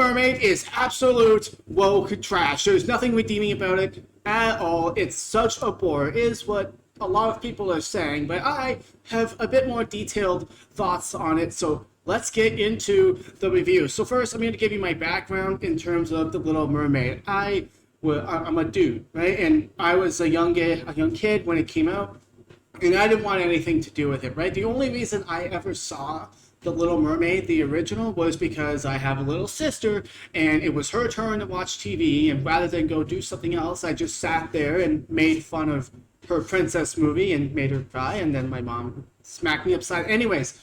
Mermaid is absolute woke trash. There's nothing redeeming about it at all. It's such a bore, is what a lot of people are saying, but I have a bit more detailed thoughts on it, so let's get into the review. So first, I'm going to give you my background in terms of The Little Mermaid. I'm a dude, right? And I was a young kid when it came out, and I didn't want anything to do with it, right? The only reason I ever saw The Little Mermaid, the original, was because I have a little sister, and it was her turn to watch TV, and rather than go do something else, I just sat there and made fun of her princess movie and made her cry, and then my mom smacked me upside. Anyways,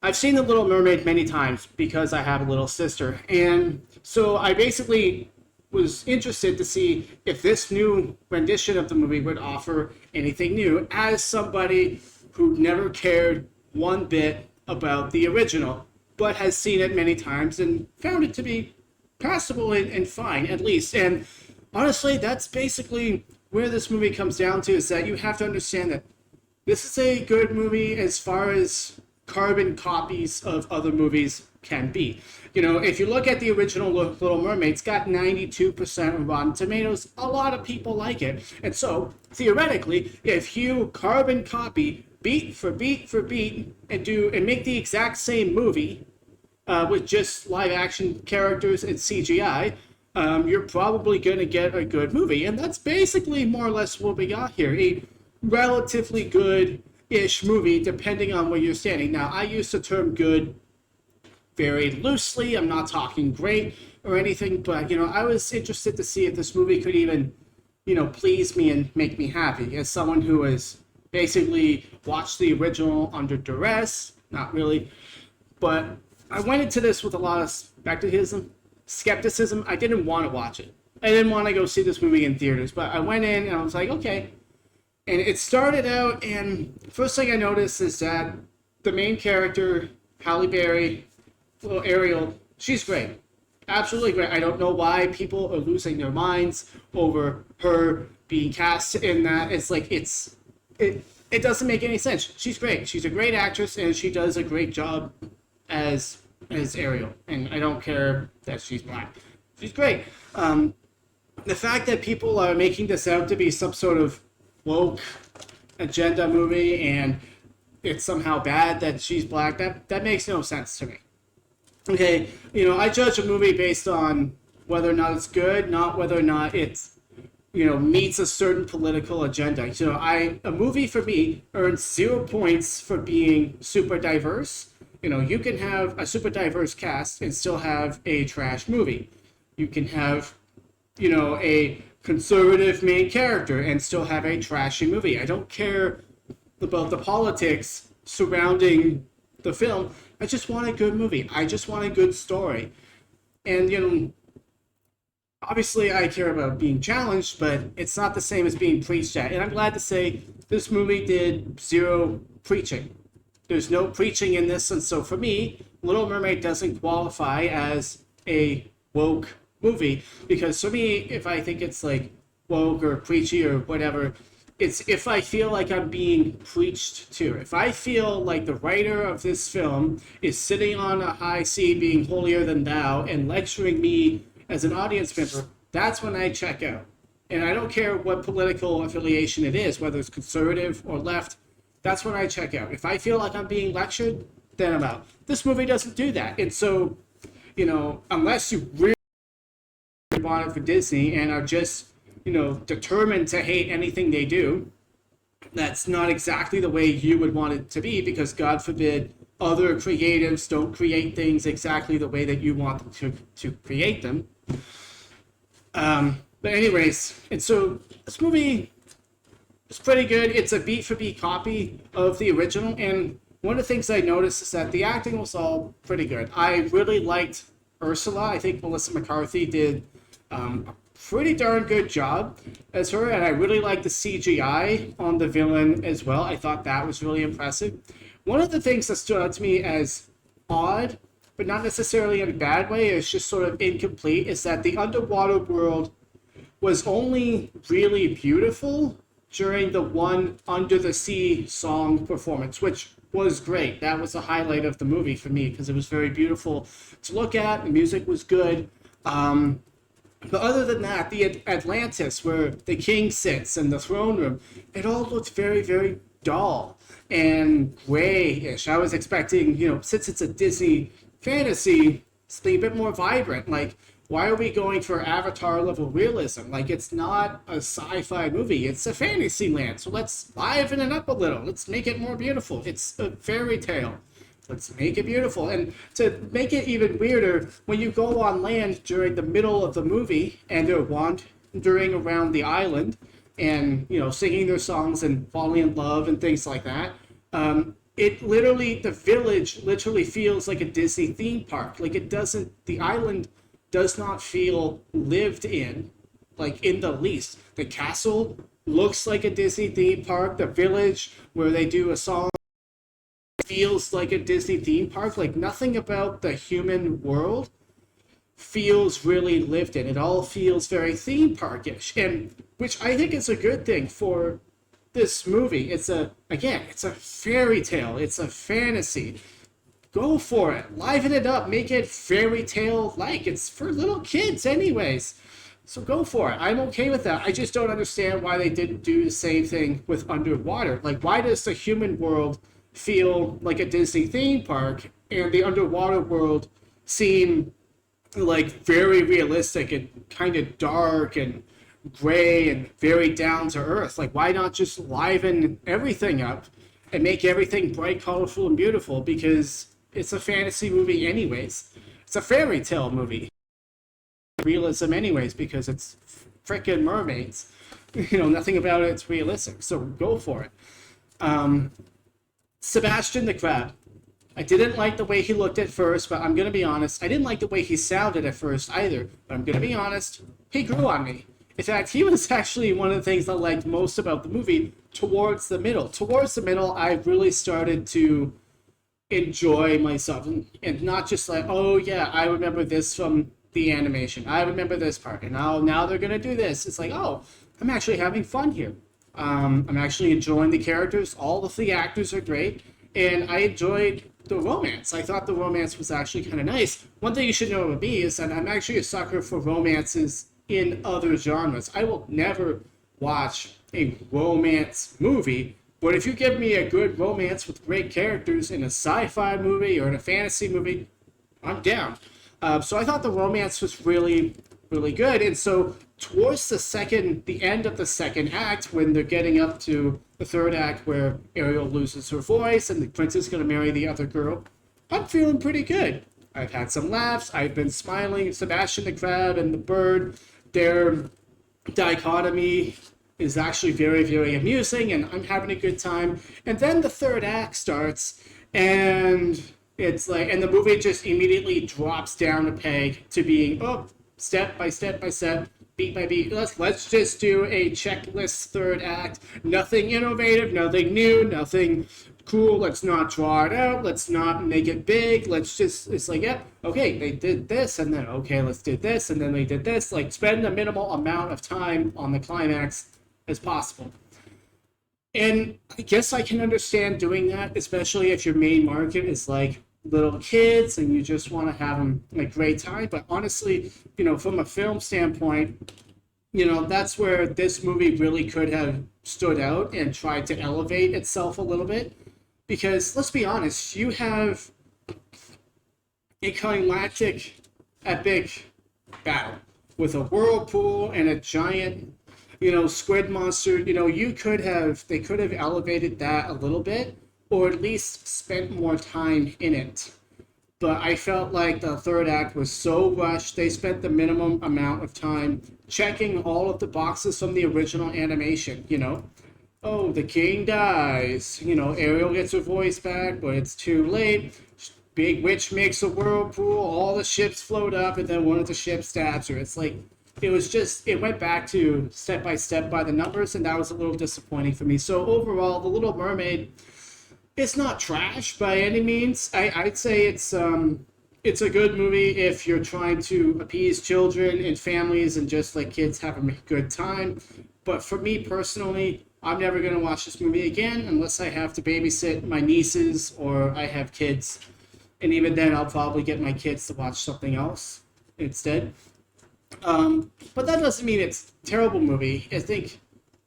I've seen The Little Mermaid many times because I have a little sister, and so I basically was interested to see if this new rendition of the movie would offer anything new as somebody who never cared one bit about the original, but has seen it many times and found it to be passable and fine, at least. And honestly, that's basically where this movie comes down to, is that you have to understand that this is a good movie as far as carbon copies of other movies can be. You know, if you look at the original Little Mermaid, it's got 92% of Rotten Tomatoes. A lot of people like it. And so, theoretically, if you carbon copy beat for beat for beat and make the exact same movie with just live action characters and CGI, you're probably going to get a good movie. And that's basically more or less what we got here. A relatively good-ish movie, depending on where you're standing. Now, I use the term good very loosely. I'm not talking great or anything, but, I was interested to see if this movie could even, please me and make me happy. As someone who has basically watched the original under duress, not really, but I went into this with a lot of skepticism. I didn't want to watch it. I didn't want to go see this movie in theaters, but I went in and I was like, okay. And it started out, and first thing I noticed is that the main character, Halle Berry, little Ariel, she's great. Absolutely great. I don't know why people are losing their minds over her being cast in that. It's like, it doesn't make any sense. She's great. She's a great actress, and she does a great job as Ariel. And I don't care that she's black. She's great. The fact that people are making this out to be some sort of woke agenda movie, and it's somehow bad that she's black, that makes no sense to me. Okay, I judge a movie based on whether or not it's good, not whether or not it's, meets a certain political agenda. A movie for me earns 0 points for being super diverse. You can have a super diverse cast and still have a trash movie. You can have, a conservative main character and still have a trashy movie. I don't care about the politics surrounding the film. I just want a good movie. I just want a good story. And, obviously I care about being challenged, but it's not the same as being preached at. And I'm glad to say this movie did 0 preaching. There's no preaching in this, and so for me, Little Mermaid doesn't qualify as a woke movie, because for me, if I think it's like woke or preachy or whatever, it's if I feel like I'm being preached to. If I feel like the writer of this film is sitting on a high seat being holier than thou and lecturing me as an audience member, that's when I check out. And I don't care what political affiliation it is, whether it's conservative or left, that's when I check out. If I feel like I'm being lectured, then I'm out. This movie doesn't do that. And so, unless you really bought it for Disney and are just, determined to hate anything they do, that's not exactly the way you would want it to be, because God forbid other creatives don't create things exactly the way that you want them to create them. But anyways, and so this movie is pretty good. It's a beat for beat copy of the original, and one of the things I noticed is that the acting was all pretty good. I really liked Ursula. I think Melissa McCarthy did a pretty darn good job as her, and I really liked the CGI on the villain as well. I thought that was really impressive. One of the things that stood out to me as odd, but not necessarily in a bad way, it's just sort of incomplete, is that the underwater world was only really beautiful during the one Under the Sea song performance, which was great. That was the highlight of the movie for me because it was very beautiful to look at. The music was good. But other than that, the Atlantis, where the king sits in the throne room, it all looked very, very dull and grayish. I was expecting, since it's a Disney fantasy, something a bit more vibrant. Like, why are we going for Avatar level realism? Like, it's not a sci-fi movie. It's a fantasy land. So let's liven it up a little. Let's make it more beautiful. It's a fairy tale. Let's make it beautiful. And to make it even weirder, when you go on land during the middle of the movie and they're wandering around the island and, singing their songs and falling in love and things like that, the village literally feels like a Disney theme park. Like the island does not feel lived in, like in the least. The castle looks like a Disney theme park. The village where they do a song feels like a Disney theme park. Like nothing about the human world feels really lived in. It all feels very theme parkish, and which I think is a good thing for this movie. It's a fairy tale. It's a fantasy. Go for it. Liven it up. Make it fairy tale like. It's for little kids anyways. So go for it. I'm okay with that. I just don't understand why they didn't do the same thing with underwater. Like, why does the human world feel like a Disney theme park and the underwater world seem like very realistic and kind of dark and gray and very down to earth? Like, why not just liven everything up and make everything bright, colorful, and beautiful? Because it's a fantasy movie anyways. It's a fairy tale movie. Realism anyways, because it's frickin' mermaids. Nothing about it's realistic. So go for it. Sebastian the Crab. I didn't like the way he looked at first, but I'm going to be honest. I didn't like the way he sounded at first either, but I'm going to be honest. He grew on me. In fact, he was actually one of the things I liked most about the movie towards the middle. Towards the middle, I really started to enjoy myself and not just like, oh yeah, I remember this from the animation. I remember this part, and now they're going to do this. It's like, oh, I'm actually having fun here. I'm actually enjoying the characters. All of the actors are great, and I enjoyed the romance. I thought the romance was actually kind of nice. One thing you should know about me is that I'm actually a sucker for romances in other genres. I will never watch a romance movie, but if you give me a good romance with great characters in a sci-fi movie or in a fantasy movie, I'm down. So I thought the romance was really, really good. And so towards the end of the second act, when they're getting up to the third act where Ariel loses her voice and the prince is going to marry the other girl, I'm feeling pretty good. I've had some laughs. I've been smiling. Sebastian the Crab and the bird, their dichotomy is actually very, very amusing, and I'm having a good time. And then the third act starts, and it's like, and the movie just immediately drops down a peg to being, step by step by step, beat by beat. Let's just do a checklist third act. Nothing innovative, nothing new, nothing cool. Let's not draw it out. Let's not make it big. It's like, yep, okay, they did this, and then, okay, let's do this, and then they did this. Like, spend the minimal amount of time on the climax as possible. And I guess I can understand doing that, especially if your main market is like little kids and you just want to have them a great time. But honestly, from a film standpoint, that's where this movie really could have stood out and tried to elevate itself a little bit. Because let's be honest, you have a climactic, epic battle with a whirlpool and a giant, squid monster. They could have elevated that a little bit, or at least spent more time in it. But I felt like the third act was so rushed. They spent the minimum amount of time checking all of the boxes from the original animation, Oh, the king dies. Ariel gets her voice back, but it's too late. Big witch makes a whirlpool, all the ships float up, and then one of the ships stabs her. It's like, it went back to step by step by the numbers, and that was a little disappointing for me. So overall, The Little Mermaid, it's not trash by any means. I'd say it's a good movie if you're trying to appease children and families and just let kids have a good time. But for me personally, I'm never going to watch this movie again unless I have to babysit my nieces or I have kids. And even then, I'll probably get my kids to watch something else instead. But that doesn't mean it's a terrible movie.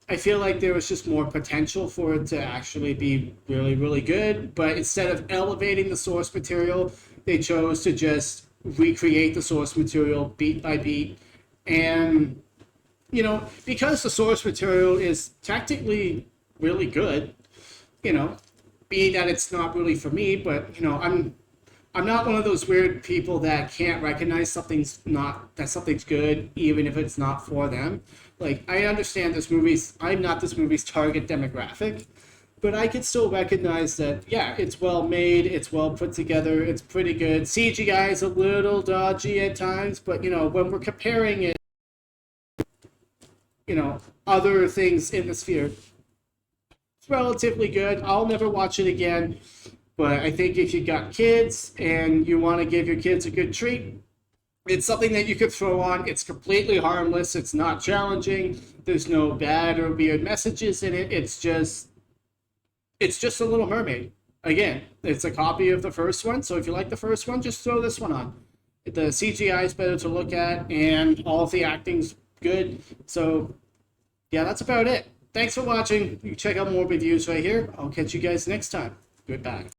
I feel like there was just more potential for it to actually be really, really good. But instead of elevating the source material, they chose to just recreate the source material beat by beat. And, because the source material is technically really good, being that it's not really for me, but, I'm not one of those weird people that can't recognize something's good, even if it's not for them. Like, I understand I'm not this movie's target demographic, but I can still recognize that, yeah, it's well made, it's well put together, it's pretty good. CGI is a little dodgy at times, but, when we're comparing it, other things in the sphere, it's relatively good. I'll never watch it again. But I think if you got kids and you want to give your kids a good treat, it's something that you could throw on. It's completely harmless. It's not challenging. There's no bad or weird messages in it. It's just a Little Mermaid. Again, it's a copy of the first one. So if you like the first one, just throw this one on. The CGI is better to look at, and all of the acting's good. So yeah, that's about it. Thanks for watching. You check out more reviews right here. I'll catch you guys next time. Goodbye.